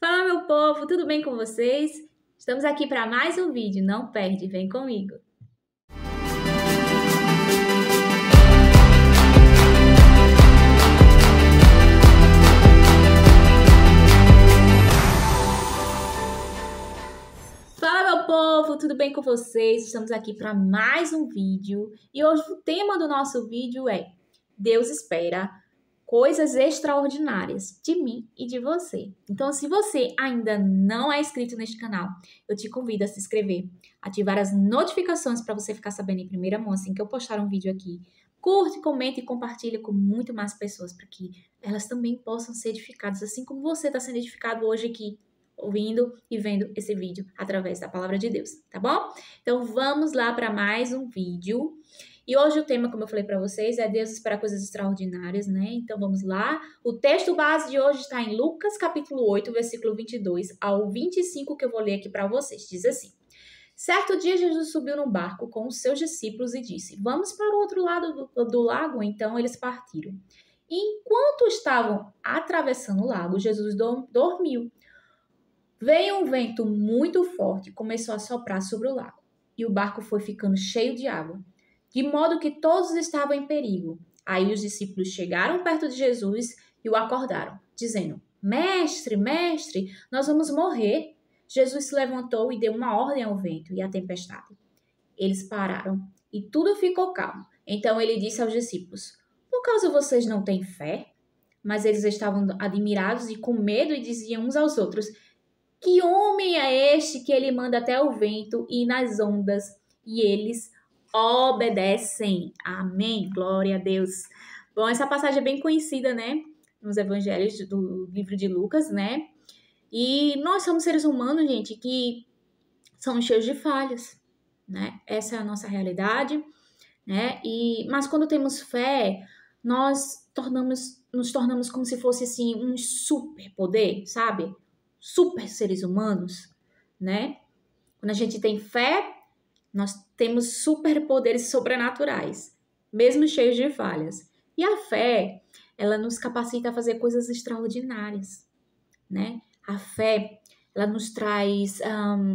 Fala, meu povo, tudo bem com vocês? Estamos aqui para mais um vídeo, não perde, vem comigo. Fala, meu povo, tudo bem com vocês? Estamos aqui para mais um vídeo e hoje o tema do nosso vídeo é Deus espera coisas extraordinárias de mim e de você. Então, se você ainda não é inscrito neste canal, eu te convido a se inscrever, ativar as notificações para você ficar sabendo em primeira mão assim que eu postar um vídeo aqui. Curte, comente e compartilha com muito mais pessoas para que elas também possam ser edificadas, assim como você está sendo edificado hoje aqui, ouvindo e vendo esse vídeo através da palavra de Deus, tá bom? Então, vamos lá para mais um vídeo. E hoje o tema, como eu falei para vocês, é Deus espera coisas extraordinárias, né? Então vamos lá. O texto base de hoje está em Lucas capítulo 8, versículo 22 ao 25, que eu vou ler aqui para vocês. Diz assim: Certo dia Jesus subiu num barco com os seus discípulos e disse: Vamos para o outro lado do lago. Então eles partiram. E enquanto estavam atravessando o lago, Jesus dormiu. Veio um vento muito forte e começou a soprar sobre o lago. E o barco foi ficando cheio de água, de modo que todos estavam em perigo. Aí os discípulos chegaram perto de Jesus e o acordaram, dizendo: Mestre, mestre, nós vamos morrer. Jesus se levantou e deu uma ordem ao vento e à tempestade. Eles pararam e tudo ficou calmo. Então ele disse aos discípulos: Por causa vocês não têm fé? Mas eles estavam admirados e com medo e diziam uns aos outros: Que homem é este que ele manda até o vento e nas ondas e eles obedecem? Amém. Glória a Deus. Bom, essa passagem é bem conhecida, né? Nos evangelhos do livro de Lucas, né? E nós somos seres humanos, gente, que somos cheios de falhas, né? Essa é a nossa realidade, né? Mas quando temos fé, nós nos tornamos como se fosse assim um superpoder, sabe? Super seres humanos, né? Quando a gente tem fé, nós temos superpoderes sobrenaturais, mesmo cheios de falhas. E a fé, ela nos capacita a fazer coisas extraordinárias, né? A fé, ela nos traz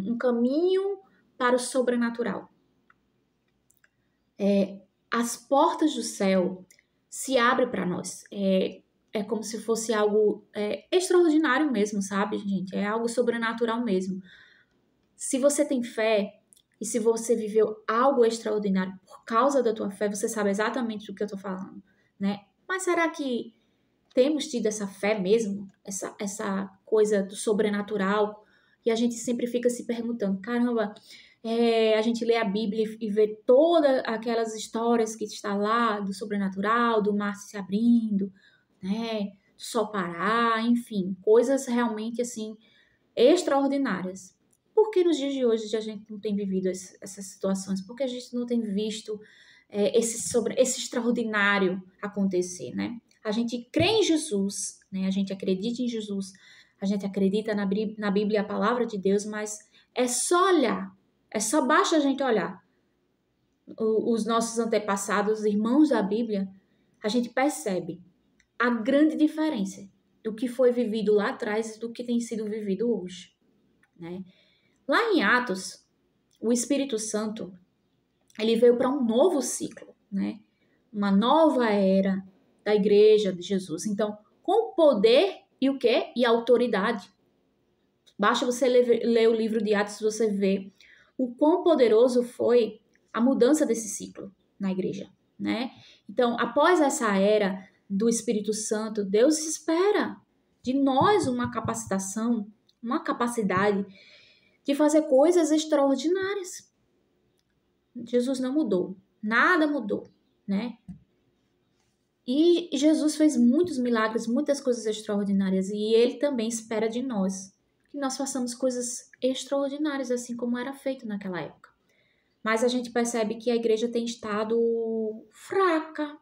um caminho para o sobrenatural. As portas do céu se abrem para nós. É como se fosse algo extraordinário mesmo, sabe, gente? É algo sobrenatural mesmo. Se você tem fé e se você viveu algo extraordinário por causa da tua fé, você sabe exatamente do que eu tô falando, né? Mas será que temos tido essa fé mesmo? Essa coisa do sobrenatural? E a gente sempre fica se perguntando, caramba, a gente lê a Bíblia e vê todas aquelas histórias que está lá do sobrenatural, do mar se abrindo, né? Do sol parar, enfim, coisas realmente assim extraordinárias. Por que nos dias de hoje a gente não tem vivido essas situações? Porque a gente não tem visto esse extraordinário acontecer, né? A gente crê em Jesus, né? A gente acredita em Jesus, a gente acredita na Bíblia, a palavra de Deus, mas é só olhar, é só basta a gente olhar os nossos antepassados, irmãos da Bíblia, a gente percebe a grande diferença do que foi vivido lá atrás e do que tem sido vivido hoje, né? Lá em Atos, o Espírito Santo, ele veio para um novo ciclo, né? Uma nova era da igreja de Jesus. Então, com poder e o quê? E autoridade. Basta você ler o livro de Atos, você vê o quão poderoso foi a mudança desse ciclo na igreja, né? Então, após essa era do Espírito Santo, Deus espera de nós uma capacitação, uma capacidade de fazer coisas extraordinárias. Jesus não mudou, nada mudou, né? E Jesus fez muitos milagres, muitas coisas extraordinárias, e ele também espera de nós que nós façamos coisas extraordinárias, assim como era feito naquela época. Mas a gente percebe que a igreja tem estado fraca,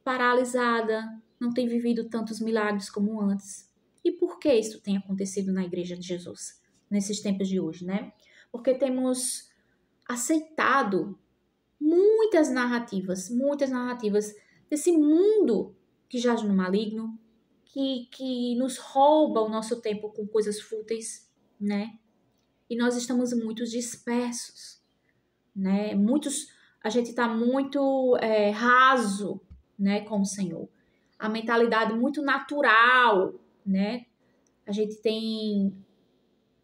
paralisada, não tem vivido tantos milagres como antes. E por que isso tem acontecido na igreja de Jesus, nesses tempos de hoje, né? Porque temos aceitado muitas narrativas desse mundo que jaz no maligno, que nos rouba o nosso tempo com coisas fúteis, né? E nós estamos muito dispersos, né? A gente está muito raso, né, com o Senhor. A mentalidade muito natural, né? A gente tem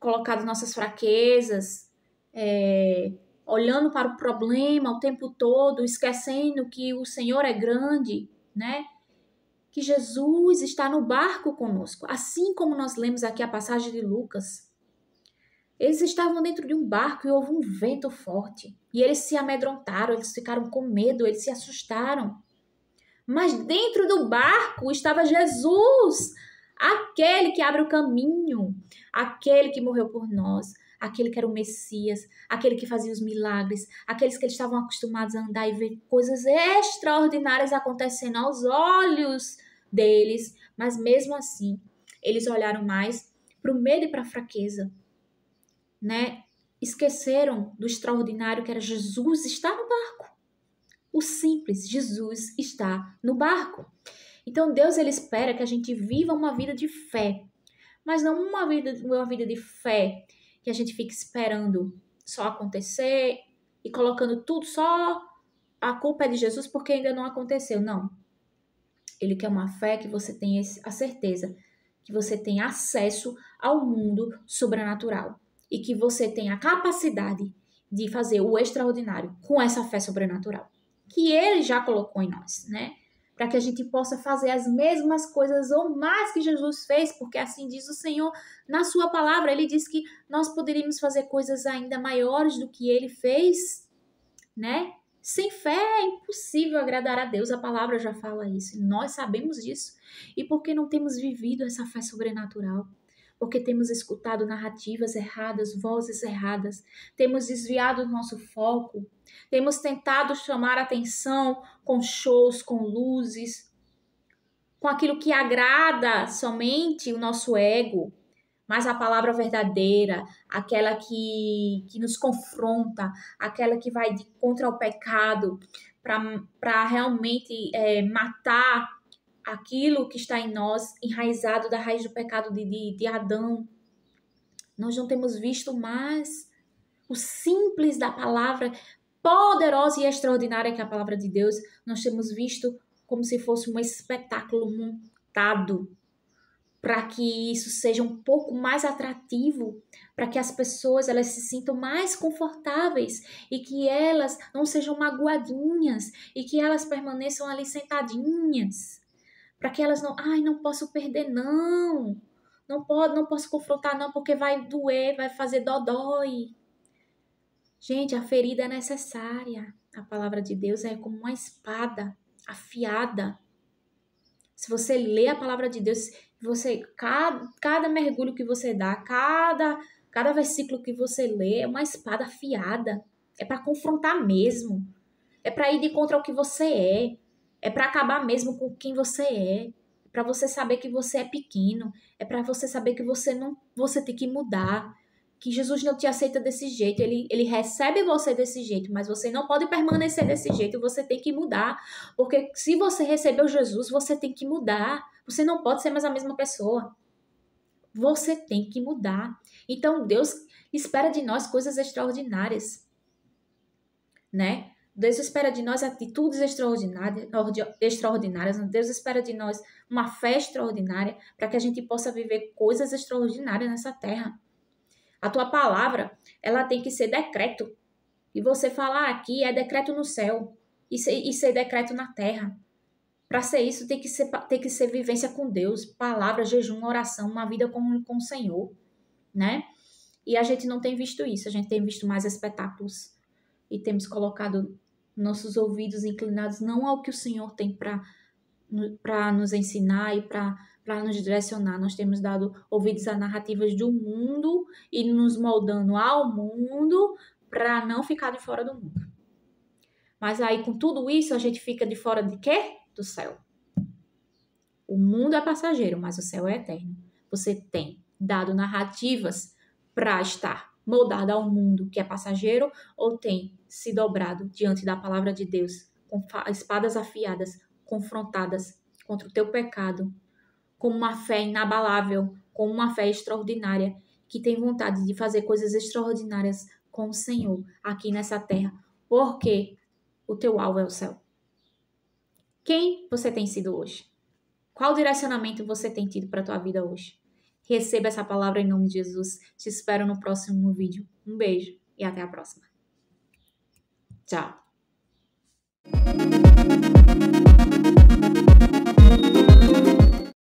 colocado nossas fraquezas, olhando para o problema o tempo todo, esquecendo que o Senhor é grande, né? Que Jesus está no barco conosco. Assim como nós lemos aqui a passagem de Lucas, eles estavam dentro de um barco e houve um vento forte. E eles se amedrontaram, eles ficaram com medo, eles se assustaram. Mas dentro do barco estava Jesus, aquele que abre o caminho, aquele que morreu por nós, aquele que era o Messias, aquele que fazia os milagres, aqueles que eles estavam acostumados a andar e ver coisas extraordinárias acontecendo aos olhos deles. Mas mesmo assim, eles olharam mais para o medo e para a fraqueza, né? Esqueceram do extraordinário que era Jesus estar no barco. O simples, Jesus está no barco. Então Deus ele espera que a gente viva uma vida de fé, mas não uma vida de fé que a gente fique esperando só acontecer e colocando tudo só a culpa é de Jesus porque ainda não aconteceu. Não. Ele quer uma fé que você tenha a certeza que você tem acesso ao mundo sobrenatural e que você tenha a capacidade de fazer o extraordinário com essa fé sobrenatural que ele já colocou em nós, né? Para que a gente possa fazer as mesmas coisas ou mais que Jesus fez, porque assim diz o Senhor na sua palavra. Ele diz que nós poderíamos fazer coisas ainda maiores do que ele fez, né? Sem fé é impossível agradar a Deus, a palavra já fala isso, nós sabemos disso. E por que não temos vivido essa fé sobrenatural? Porque temos escutado narrativas erradas, vozes erradas, temos desviado o nosso foco, temos tentado chamar atenção com shows, com luzes, com aquilo que agrada somente o nosso ego, mas a palavra verdadeira, aquela que nos confronta, aquela que vai contra o pecado, para realmente matar aquilo que está em nós, enraizado da raiz do pecado de Adão. Nós não temos visto mais o simples da palavra, poderosa e extraordinária que é a palavra de Deus. Nós temos visto como se fosse um espetáculo montado para que isso seja um pouco mais atrativo, para que as pessoas elas se sintam mais confortáveis e que elas não sejam magoadinhas e que elas permaneçam ali sentadinhas, para que elas não posso perder não posso confrontar não porque vai doer, vai fazer dodói. Gente, a ferida é necessária. A palavra de Deus é como uma espada afiada. Se você lê a palavra de Deus, cada mergulho que você dá, cada versículo que você lê é uma espada afiada. É para confrontar mesmo. É para ir de contra o que você é. É para acabar mesmo com quem você é. É para você saber que você é pequeno. É para você saber que você tem que mudar. Que Jesus não te aceita desse jeito. Ele recebe você desse jeito, mas você não pode permanecer desse jeito. Você tem que mudar. Porque se você recebeu Jesus, você tem que mudar. Você não pode ser mais a mesma pessoa. Você tem que mudar. Então, Deus espera de nós coisas extraordinárias, né? Deus espera de nós atitudes extraordinárias. Deus espera de nós uma fé extraordinária para que a gente possa viver coisas extraordinárias nessa terra. A tua palavra, ela tem que ser decreto. E você falar aqui é decreto no céu e ser decreto na terra. Para ser isso, tem que ser vivência com Deus, palavra, jejum, oração, uma vida com o Senhor, né? E a gente não tem visto isso, a gente tem visto mais espetáculos e temos colocado nossos ouvidos inclinados não ao que o Senhor tem para nos ensinar e para nos direcionar. Nós temos dado ouvidos a narrativas do mundo e nos moldando ao mundo para não ficar de fora do mundo. Mas aí, com tudo isso, a gente fica de fora de quê? Do céu. O mundo é passageiro, mas o céu é eterno. Você tem dado narrativas para estar moldado ao mundo que é passageiro ou tem se dobrado diante da palavra de Deus com espadas afiadas, confrontadas contra o teu pecado, com uma fé inabalável, com uma fé extraordinária, que tem vontade de fazer coisas extraordinárias com o Senhor aqui nessa terra, porque o teu alvo é o céu. Quem você tem sido hoje? Qual direcionamento você tem tido para a tua vida hoje? Receba essa palavra em nome de Jesus. Te espero no próximo vídeo. Um beijo e até a próxima. Tchau.